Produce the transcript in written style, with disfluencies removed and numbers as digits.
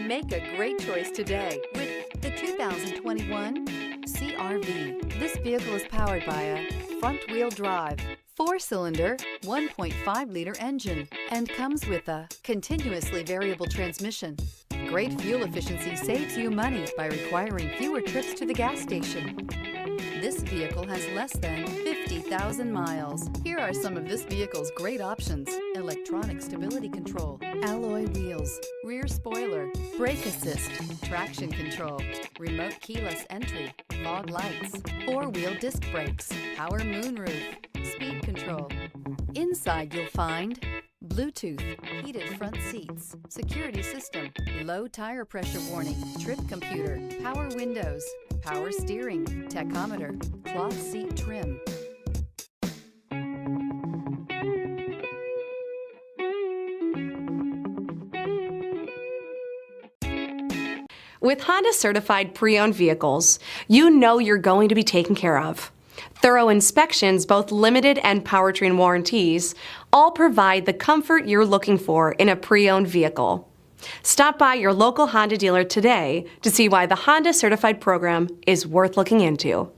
Make a great choice today with the 2021 CR-V. This vehicle is powered by a front-wheel drive, 4-cylinder, 1.5-liter engine, and comes with a continuously variable transmission. Great fuel efficiency saves you money by requiring fewer trips to the gas station. This vehicle has less than 50,000 miles. Here are some of this vehicle's great options: electronic stability control, alloy wheels, rear spoiler, brake assist, traction control, remote keyless entry, fog lights, 4-wheel disc brakes, power moonroof, speed control. Inside you'll find Bluetooth, heated front seats, security system, low tire pressure warning, trip computer, power windows, power steering, tachometer, cloth seat trim. With Honda certified pre-owned vehicles, you know you're going to be taken care of. Thorough inspections, both limited and powertrain warranties, all provide the comfort you're looking for in a pre-owned vehicle. Stop by your local Honda dealer today to see why the Honda Certified program is worth looking into.